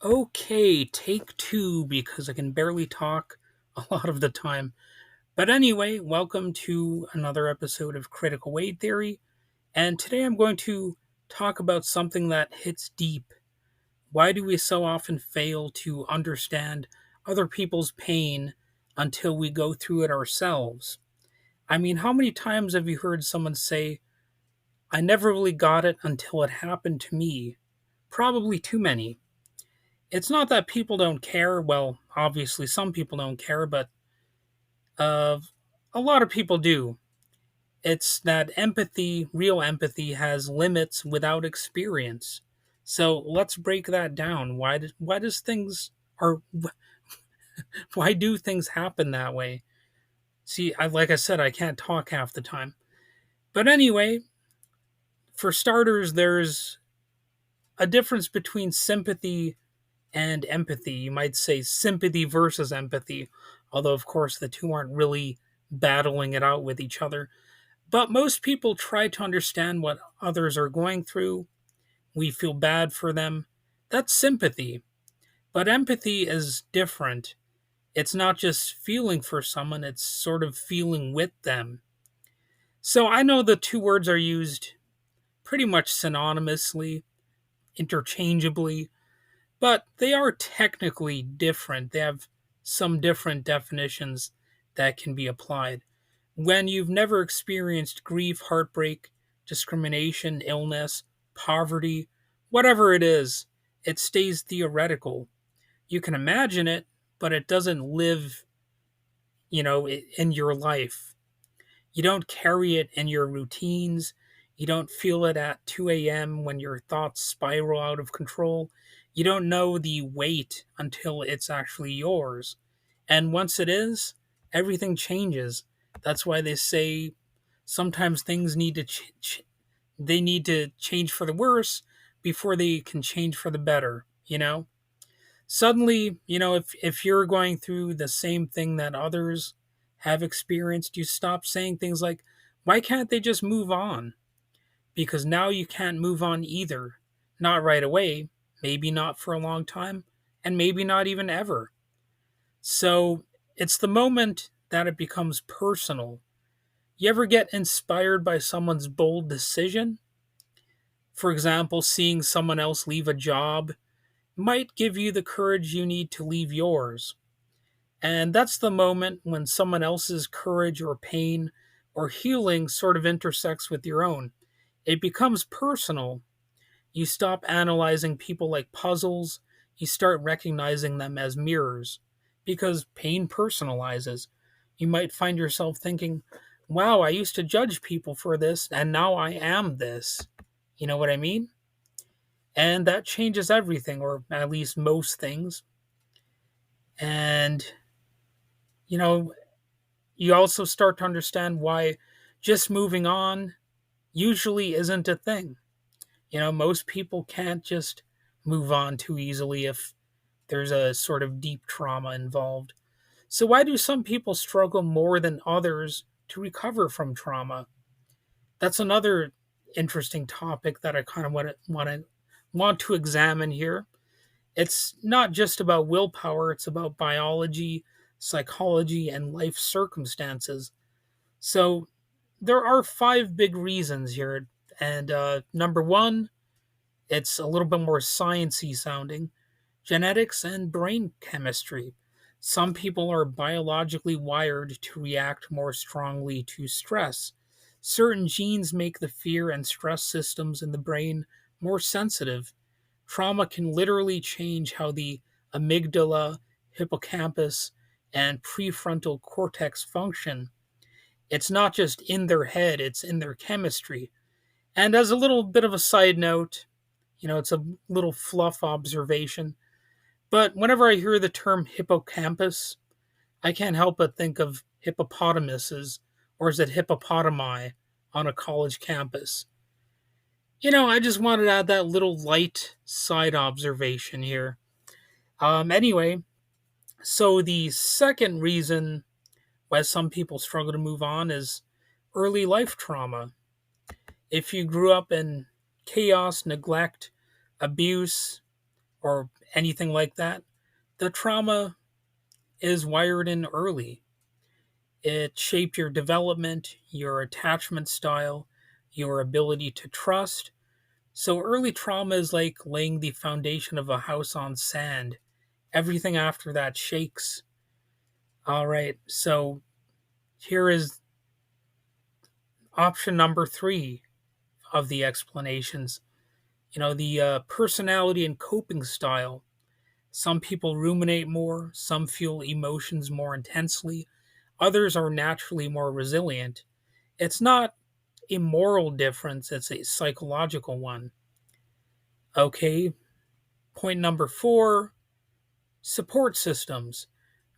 Okay, take two because I can barely talk a lot of the time. But anyway, welcome to another episode of Critical Weight Theory. And today I'm going to talk about something that hits deep. Why do we so often fail to understand other people's pain until we go through it ourselves? I mean, how many times have you heard someone say, I never really got it until it happened to me? Probably too many. It's not that people don't care. Well, obviously, some people don't care, but uh, a lot of people do. It's that empathy, real empathy, has limits without experience. So let's break that down. Why does things or why do things happen that way? See, like I said, I can't talk half the time. But anyway, for starters, there's a difference between sympathy and empathy. You might say sympathy versus empathy, although, of course, the two aren't really battling it out with each other. But most people try to understand what others are going through. We feel bad for them. That's sympathy. But empathy is different. It's not just feeling for someone, it's sort of feeling with them. So I know the two words are used pretty much synonymously, interchangeably, but they are technically different. They have some different definitions that can be applied. When you've never experienced grief, heartbreak, discrimination, illness, poverty, whatever it is, it stays theoretical. You can imagine it, but it doesn't live, in your life. You don't carry it in your routines. You don't feel it at 2 a.m. when your thoughts spiral out of control. You don't know the weight until it's actually yours. And once it is, everything changes. That's why they say sometimes things need to they need to change for the worse before they can change for the better. Suddenly, if you're going through the same thing that others have experienced, you stop saying things like, why can't they just move on? Because now you can't move on either. Not right away, maybe not for a long time, and maybe not even ever. So it's the moment that it becomes personal. You ever get inspired by someone's bold decision? For example, seeing someone else leave a job might give you the courage you need to leave yours. And that's the moment when someone else's courage or pain or healing sort of intersects with your own. It becomes personal. You stop analyzing people like puzzles, you start recognizing them as mirrors. Because pain personalizes. You might find yourself thinking, wow, I used to judge people for this, and now I am this. You know what I mean? And that changes everything, or at least most things. And, you know, you also start to understand why just moving on usually isn't a thing. Most people can't just move on too easily if there's a sort of deep trauma involved. So, why do some people struggle more than others to recover from trauma? That's another interesting topic that I kind of want to examine here. It's not just about willpower, it's about biology, psychology, and life circumstances. So, there are five big reasons here. And number one, it's a little bit more sciencey sounding: genetics and brain chemistry. Some people are biologically wired to react more strongly to stress. Certain genes make the fear and stress systems in the brain more sensitive. Trauma can literally change how the amygdala, hippocampus, and prefrontal cortex function. It's not just in their head, it's in their chemistry. And as a little bit of a side note, it's a little fluff observation, but whenever I hear the term hippocampus, I can't help but think of hippopotamuses, or is it hippopotami, on a college campus. I just wanted to add that little light side observation here. Anyway, so the second reason why some people struggle to move on is early life trauma. If you grew up in chaos, neglect, abuse, or anything like that, the trauma is wired in early. It shaped your development, your attachment style, your ability to trust. So early trauma is like laying the foundation of a house on sand. Everything after that shakes. All right, so here is option number three of the explanations. The personality and coping style. Some people ruminate more, some feel emotions more intensely, others are naturally more resilient. It's not a moral difference, it's a psychological one. Okay, point number four, support systems.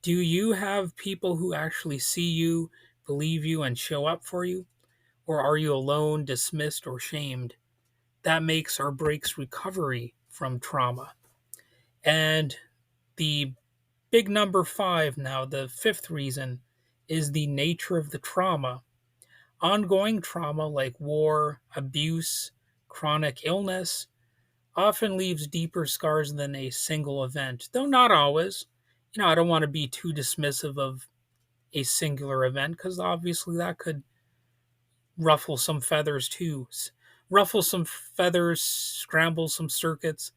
Do you have people who actually see you, believe you, and show up for you? Or are you alone, dismissed, or shamed? That makes or breaks recovery from trauma. And the big number five now, the fifth reason, is the nature of the trauma. Ongoing trauma like war, abuse, chronic illness often leaves deeper scars than a single event, though not always. I don't want to be too dismissive of a singular event because obviously that could ruffle some feathers too. Ruffle some feathers, scramble some circuits,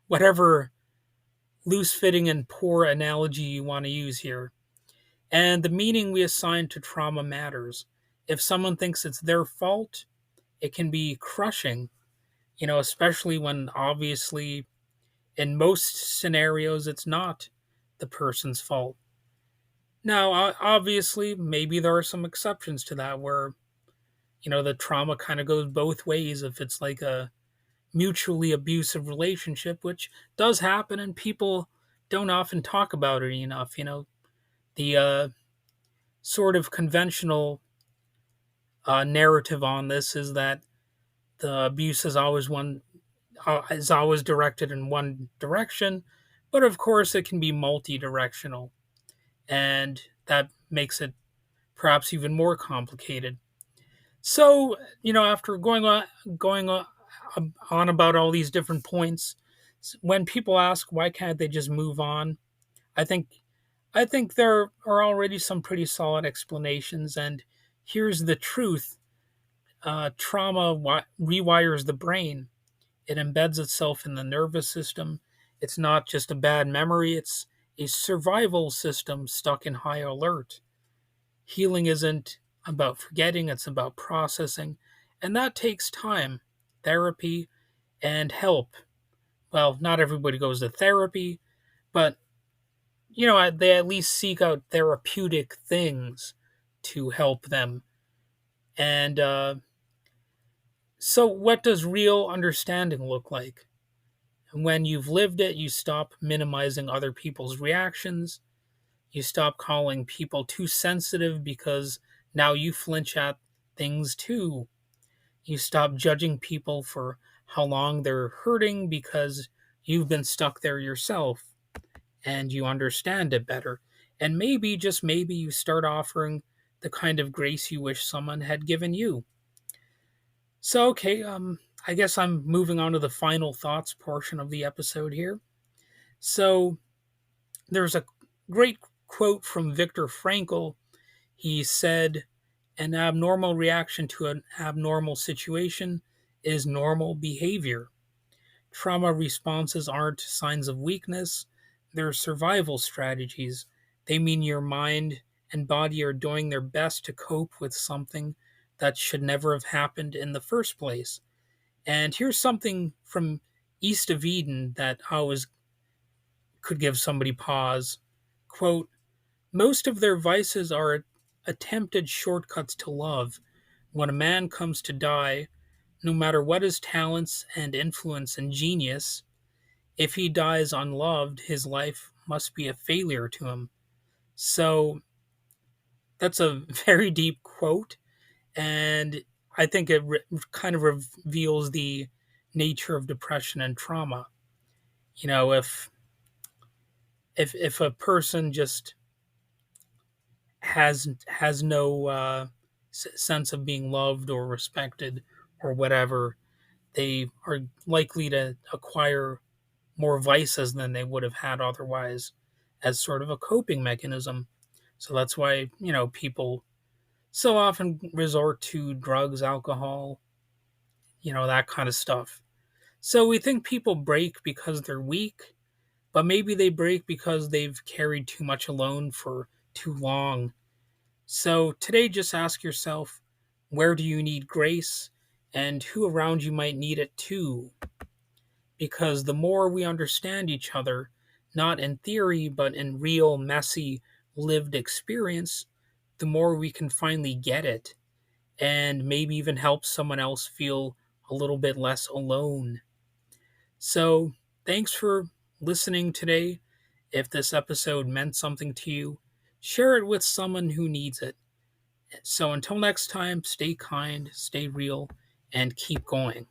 whatever loose fitting and poor analogy you want to use here. And the meaning we assign to trauma matters. If someone thinks it's their fault, it can be crushing, especially when obviously in most scenarios it's not the person's fault. Now, obviously, maybe there are some exceptions to that where, the trauma kind of goes both ways if it's like a mutually abusive relationship, which does happen and people don't often talk about it enough. The sort of conventional narrative on this is that the abuse is always directed in one direction, but of course it can be multi-directional, and that makes it perhaps even more complicated. So, after going on about all these different points, when people ask why can't they just move on, I think I think there are already some pretty solid explanations, and here's the truth: trauma rewires the brain. It embeds itself in the nervous system. It's not just a bad memory; it's a survival system stuck in high alert. Healing isn't about forgetting, it's about processing. And that takes time, therapy, and help. Well, not everybody goes to therapy, but they at least seek out therapeutic things to help them. And so, what does real understanding look like? When you've lived it, you stop minimizing other people's reactions. You stop calling people too sensitive because now you flinch at things too. You stop judging people for how long they're hurting because you've been stuck there yourself and you understand it better. And maybe, just maybe, you start offering the kind of grace you wish someone had given you. So, okay, I guess I'm moving on to the final thoughts portion of the episode here. So, there's a great quote from Viktor Frankl. He said, "An abnormal reaction to an abnormal situation is normal behavior. Trauma responses aren't signs of weakness, they're survival strategies. They mean your mind and body are doing their best to cope with something that should never have happened in the first place." And here's something from East of Eden that always could give somebody pause. Quote, "Most of their vices are attempted shortcuts to love. When a man comes to die, no matter what his talents and influence and genius, if he dies unloved, his life must be a failure to him." So that's a very deep quote, and I think it kind of reveals the nature of depression and trauma. If a person just has no sense of being loved or respected or whatever, they are likely to acquire more vices than they would have had otherwise as sort of a coping mechanism. So that's why, people so often resort to drugs, alcohol, that kind of stuff. So we think people break because they're weak, but maybe they break because they've carried too much alone for too long. So today, just ask yourself, where do you need grace, and who around you might need it too? Because the more we understand each other, not in theory, but in real, messy, lived experience, the more we can finally get it and maybe even help someone else feel a little bit less alone. So, thanks for listening today. If this episode meant something to you, share it with someone who needs it. So, until next time, stay kind, stay real, and keep going.